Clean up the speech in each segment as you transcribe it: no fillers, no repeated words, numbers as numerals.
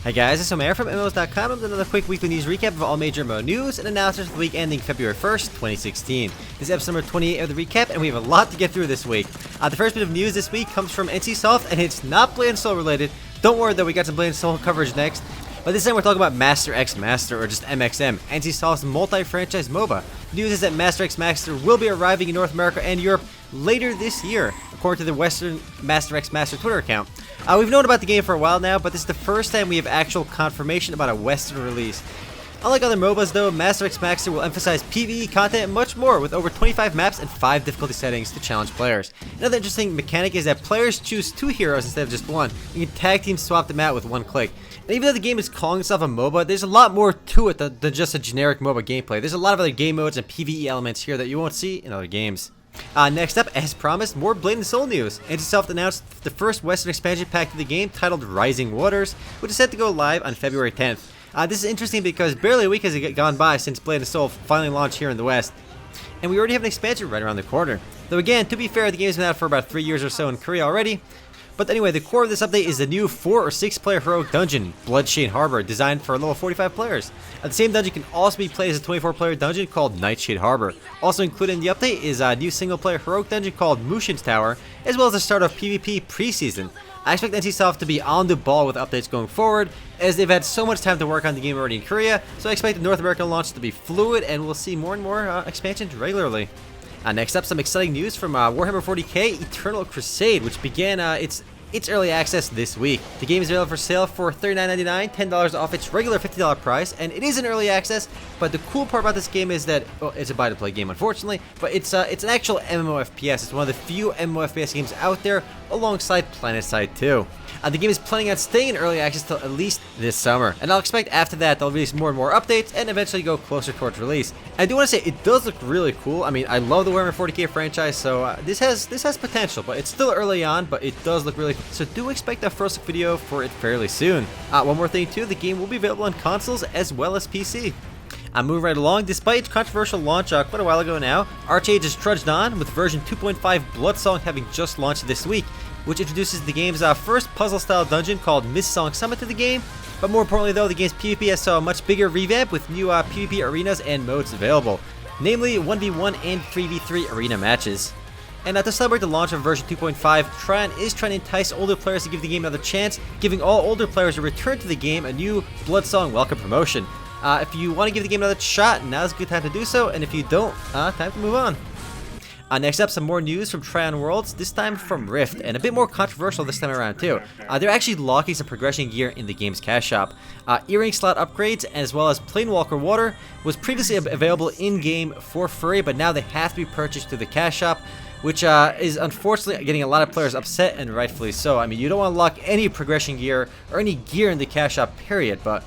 Hi guys, it's Omer from MMOs.com with another quick weekly news recap of all major MMO news and announcements for the week ending February 1st, 2016. This is episode number 28 of the recap, and we have a lot to get through this week. The first bit of news this week comes from NCSoft, and it's not Blade & Soul related. Don't worry though, we got some Blade & Soul coverage next. But this time we're talking about Master X Master, or just MXM, NCSoft's multi-franchise MOBA. News is that Master X Master will be arriving in North America and Europe later this year, according to the Western Master X Master Twitter account. We've known about the game for a while now, but this is the first time we have actual confirmation about a Western release. Unlike other MOBAs though, Master X Master will emphasize PvE content and much more, with over 25 maps and 5 difficulty settings to challenge players. Another interesting mechanic is that players choose 2 heroes instead of just 1. You can tag team swap them out with 1 click. And even though the game is calling itself a MOBA, there's a lot more to it than just a generic MOBA gameplay. There's a lot of other game modes and PvE elements here that you won't see in other games. Next up, as promised, more Blade & Soul news. NCSoft announced the first Western expansion pack to the game titled Rising Waters, which is set to go live on February 10th. This is interesting because barely a week has gone by since Blade & Soul finally launched here in the West, and we already have an expansion right around the corner. Though again, to be fair, the game's been out for about 3 years or so in Korea already. But anyway, the core of this update is the new 4 or 6 player heroic dungeon, Bloodshade Harbor, designed for level 45 players. The same dungeon can also be played as a 24 player dungeon called Nightshade Harbor. Also included in the update is a new single player heroic dungeon called Mushin's Tower, as well as the start of PvP preseason. I expect NCSoft to be on the ball with updates going forward, as they've had so much time to work on the game already in Korea, so I expect the North American launch to be fluid and we'll see more and more expansions regularly. Next up, some exciting news from Warhammer 40k Eternal Crusade, which began its early access this week. The game is available for sale for $39.99, $10 off its regular $50 price, and it is in early access, but the cool part about this game is that, well, it's a buy-to-play game unfortunately, but it's an actual MMO FPS. It's one of the few MMO FPS games out there, alongside PlanetSide 2. The game is planning on staying in early access till at least this summer, and I'll expect after that they'll release more and more updates and eventually go closer towards release. I do want to say it does look really cool. I mean, I love the Warhammer 40k franchise, so this has potential, but it's still early on, but it does look really cool. So do expect a first look video for it fairly soon. One more thing too, the game will be available on consoles as well as PC. Moving right along, despite its controversial launch quite a while ago now, ArcheAge has trudged on, with version 2.5 Bloodsong having just launched this week, which introduces the game's first puzzle-style dungeon called Mistsong Summit to the game. But more importantly though, the game's PvP has saw a much bigger revamp with new PvP arenas and modes available, namely 1v1 and 3v3 arena matches. And to celebrate the launch of version 2.5, Tryon is trying to entice older players to give the game another chance, giving all older players a return to the game a new Bloodsong welcome promotion. If you want to give the game another shot, now's a good time to do so, and if you don't, time to move on. Next up, some more news from Tryon Worlds, this time from Rift, and a bit more controversial this time around too. They're actually locking some progression gear in the game's cash shop. Earring slot upgrades, as well as Planewalker Water, was previously available in-game for free, but now they have to be purchased through the cash shop, which is unfortunately getting a lot of players upset, and rightfully so. I mean, you don't want to lock any progression gear or any gear in the cash shop, period, but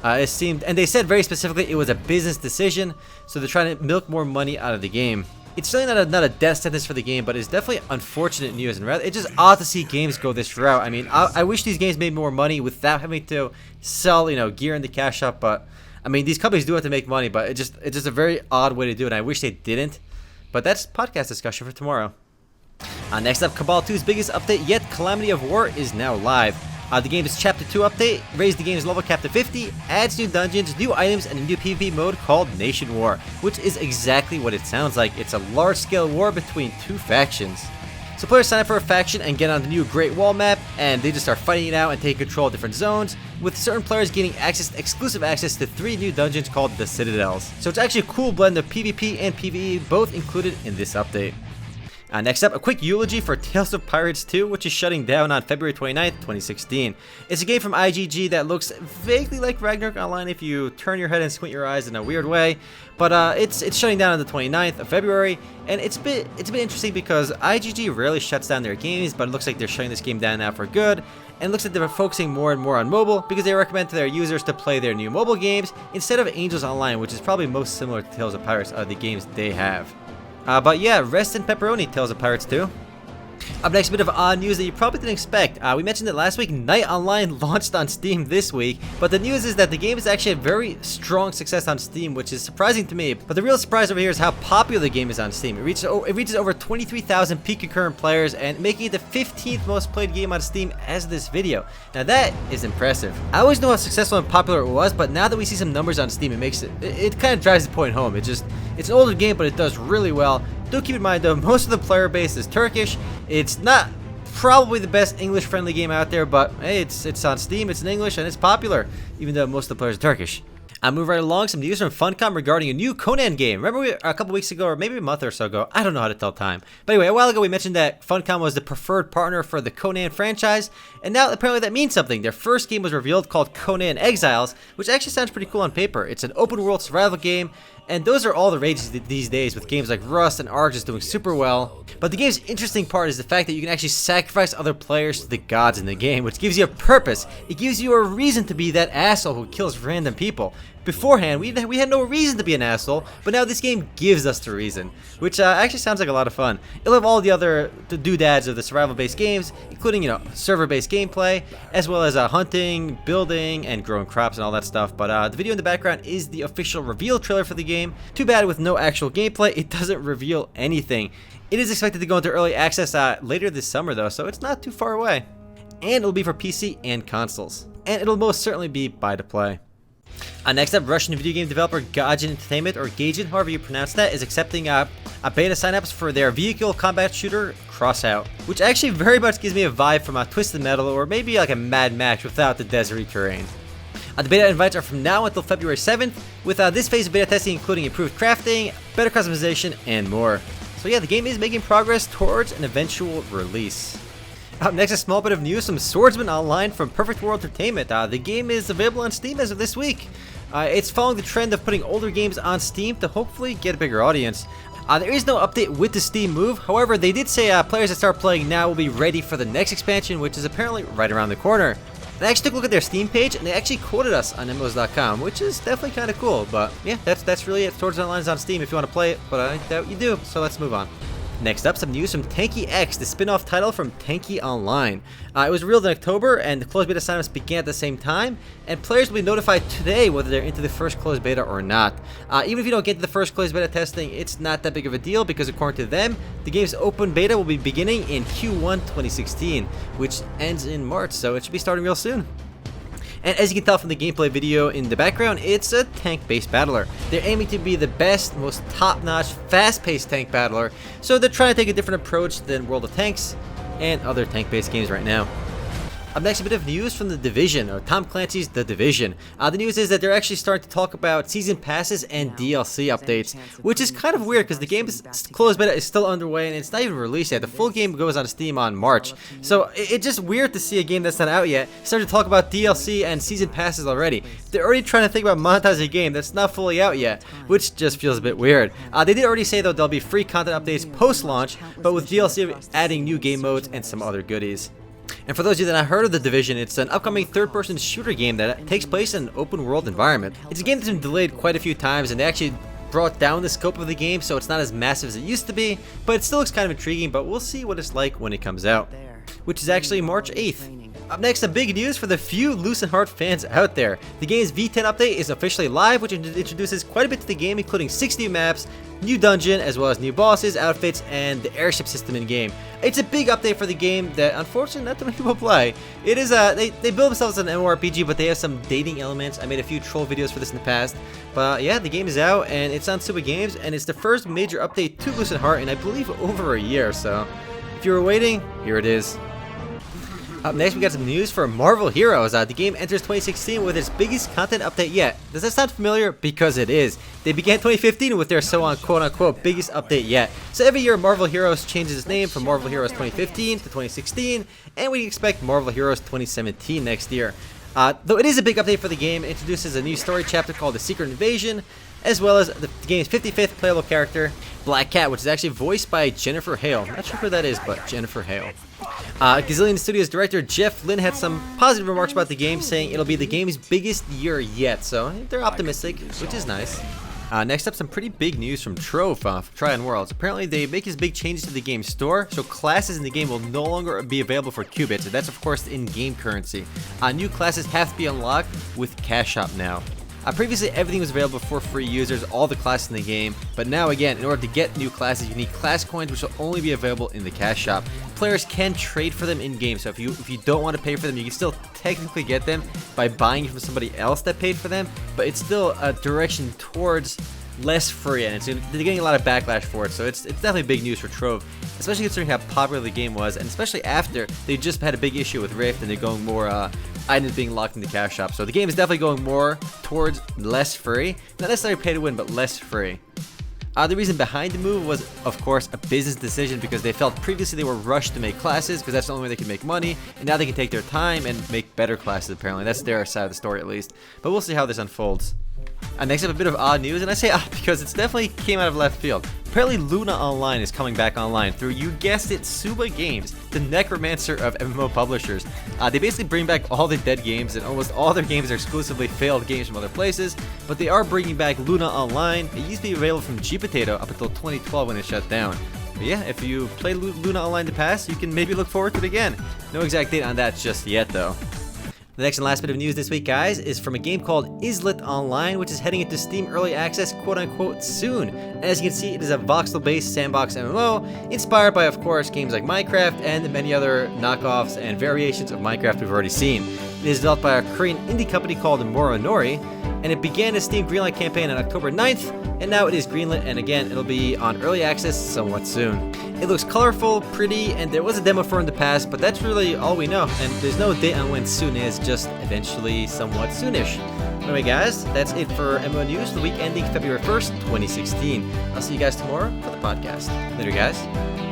it seemed, and they said very specifically it was a business decision, so they're trying to milk more money out of the game. It's certainly not a death sentence for the game, but it's definitely unfortunate news, and rather, it's just odd to see games go this route. I mean, I wish these games made more money without having to sell, gear in the cash shop, but I mean, these companies do have to make money, but it's just a very odd way to do it, and I wish they didn't. But that's podcast discussion for tomorrow. Next up, Cabal 2's biggest update yet, Calamity of War, is now live. The game's Chapter 2 update raised the game's level cap to 50, adds new dungeons, new items, and a new PvP mode called Nation War, which is exactly what it sounds like. It's a large-scale war between 2 factions. So players sign up for a faction and get on the new Great Wall map, and they just start fighting it out and take control of different zones, with certain players gaining exclusive access to 3 new dungeons called the Citadels. So it's actually a cool blend of PvP and PvE, both included in this update. Next up, a quick eulogy for Tales of Pirates 2, which is shutting down on February 29th, 2016. It's a game from IGG that looks vaguely like Ragnarok Online if you turn your head and squint your eyes in a weird way, but it's shutting down on the 29th of February, and it's a bit interesting because IGG rarely shuts down their games, but it looks like they're shutting this game down now for good, and it looks like they're focusing more and more on mobile because they recommend to their users to play their new mobile games instead of Angels Online, which is probably most similar to Tales of Pirates out of the games they have. But yeah, rest in pepperoni, Tales of Pirates 2. Up next, a bit of odd news that you probably didn't expect. We mentioned that last week, Night Online launched on Steam this week, but the news is that the game has actually had very strong success on Steam, which is surprising to me. But the real surprise over here is how popular the game is on Steam. It reaches over 23,000 peak concurrent players, and making it the 15th most played game on Steam as of this video. Now that is impressive. I always know how successful and popular it was, but now that we see some numbers on Steam, it kind of drives the point home. It's an older game, but it does really well. Do keep in mind though, most of the player base is Turkish. It's not probably the best English-friendly game out there, but hey, it's on Steam, it's in English, and it's popular, even though most of the players are Turkish. I'll move right along. Some news from Funcom regarding a new Conan game. Remember a couple weeks ago, or maybe a month or so ago, I don't know how to tell time. But anyway, a while ago we mentioned that Funcom was the preferred partner for the Conan franchise, and now apparently that means something. Their first game was revealed called Conan Exiles, which actually sounds pretty cool on paper. It's an open world survival game, and those are all the rages these days with games like Rust and ArcheAge just doing super well. But the game's interesting part is the fact that you can actually sacrifice other players to the gods in the game, which gives you a purpose. It gives you a reason to be that asshole who kills random people. Beforehand, we had no reason to be an asshole, but now this game gives us the reason, which actually sounds like a lot of fun. It'll have all the other doodads of the survival-based games, including, server-based gameplay, as well as hunting, building, and growing crops and all that stuff. But the video in the background is the official reveal trailer for the game. Too bad with no actual gameplay, it doesn't reveal anything. It is expected to go into early access later this summer though, so it's not too far away. And it'll be for PC and consoles. And it'll most certainly be buy to play. Next up, Russian video game developer Gaijin Entertainment, or Gaijin, however you pronounce that, is accepting a beta signups for their vehicle combat shooter, Crossout, which actually very much gives me a vibe from a Twisted Metal or maybe like a Mad Max without the deserty terrain. The beta invites are from now until February 7th, with this phase of beta testing including improved crafting, better customization, and more. So yeah, the game is making progress towards an eventual release. Up next, a small bit of news from Swordsman Online from Perfect World Entertainment. The game is available on Steam as of this week. It's following the trend of putting older games on Steam to hopefully get a bigger audience. There is no update with the Steam move, however they did say players that start playing now will be ready for the next expansion, which is apparently right around the corner. And I actually took a look at their Steam page, and they actually quoted us on MMOs.com, which is definitely kind of cool. But yeah, that's really it. Swordsman Online is on Steam if you want to play it, but I doubt you do, so let's move on. Next up, some news from Tanki X, the spin-off title from Tanki Online. It was revealed in October, and the closed beta signups began at the same time, and players will be notified today whether they're into the first closed beta or not. Even if you don't get to the first closed beta testing, it's not that big of a deal, because according to them, the game's open beta will be beginning in Q1 2016, which ends in March, so it should be starting real soon. And as you can tell from the gameplay video in the background, it's a tank-based battler. They're aiming to be the best, most top-notch, fast-paced tank battler, so they're trying to take a different approach than World of Tanks and other tank-based games right now. Up next, a bit of news from The Division, or Tom Clancy's The Division. The news is that they're actually starting to talk about season passes and DLC updates, which is kind of weird because the game's closed beta is still underway and it's not even released yet. The full game goes on Steam on March. So it's just weird to see a game that's not out yet start to talk about DLC and season passes already. They're already trying to think about monetizing a game that's not fully out yet, which just feels a bit weird. They did already say though there'll be free content updates post-launch, but with DLC adding new game modes and some other goodies. And for those of you that have heard of The Division, it's an upcoming third-person shooter game that takes place in an open-world environment. It's a game that's been delayed quite a few times, and they actually brought down the scope of the game, so it's not as massive as it used to be, but it still looks kind of intriguing, but we'll see what it's like when it comes out, which is actually March 8th. Up next, some big news for the few Lucent Heart fans out there. The game's V10 update is officially live, which introduces quite a bit to the game, including 6 new maps, new dungeon, as well as new bosses, outfits, and the airship system in-game. It's a big update for the game that, unfortunately, not too many people play. It is they build themselves an MMORPG, but they have some dating elements. I made a few troll videos for this in the past. But yeah, the game is out, and it's on Super Games, and it's the first major update to Lucent Heart in, I believe, over a year. So, if you were waiting, here it is. Up next, we got some news for Marvel Heroes. The game enters 2016 with its biggest content update yet. Does that sound familiar? Because it is. They began 2015 with their so-on quote-unquote biggest update yet. So every year, Marvel Heroes changes its name from Marvel Heroes 2015 to 2016, and we expect Marvel Heroes 2017 next year. Though it is a big update for the game, it introduces a new story chapter called The Secret Invasion, as well as the game's 55th playable character, Black Cat, which is actually voiced by Jennifer Hale. Not sure who that is, but Jennifer Hale. Gazillion Studios director Jeff Lynne had some positive remarks about the game, saying it'll be the game's biggest year yet, so they're optimistic, which is nice. Next up, some pretty big news from Trove from Tryon Worlds. Apparently, they make these big changes to the game store, so classes in the game will no longer be available for qubits, and that's of course the in-game currency. New classes have to be unlocked with Cash Shop now. Previously, everything was available for free users, all the classes in the game, but now again, in order to get new classes, you need class coins, which will only be available in the Cash Shop. Players can trade for them in-game, so if you don't want to pay for them, you can still technically get them by buying from somebody else that paid for them, but it's still a direction towards less free, and they're getting a lot of backlash for it, so it's definitely big news for Trove, especially considering how popular the game was, and especially after they just had a big issue with Rift, and they're going more items being locked in the Cash Shop. So the game is definitely going more towards less free, not necessarily pay to win, but less free. The reason behind the move was, of course, a business decision, because they felt previously they were rushed to make classes because that's the only way they could make money, and now they can take their time and make better classes, apparently. That's their side of the story, at least. But we'll see how this unfolds. Next up, a bit of odd news, and I say odd because it's definitely came out of left field. Apparently, Lucent Online is coming back online through, you guessed it, Suba Games, the necromancer of MMO publishers. They basically bring back all the dead games, and almost all their games are exclusively failed games from other places, but they are bringing back Lucent Online. It used to be available from GPotato up until 2012 when it shut down. But yeah, if you played Lucent Online in the past, you can maybe look forward to it again. No exact date on that just yet, though. The next and last bit of news this week, guys, is from a game called Islet Online, which is heading into Steam Early Access, quote-unquote, soon. And as you can see, it is a voxel-based sandbox MMO, inspired by, of course, games like Minecraft and many other knockoffs and variations of Minecraft we've already seen. It is developed by a Korean indie company called Moronori, and it began a Steam Greenlight campaign on October 9th, and now it is greenlit, and again, it'll be on Early Access somewhat soon. It looks colorful, pretty, and there was a demo for in the past, but that's really all we know, and there's no date on when soon is, just eventually somewhat soonish. Anyway guys, that's it for MMO News, the week ending February 1st, 2016. I'll see you guys tomorrow for the podcast. Later guys.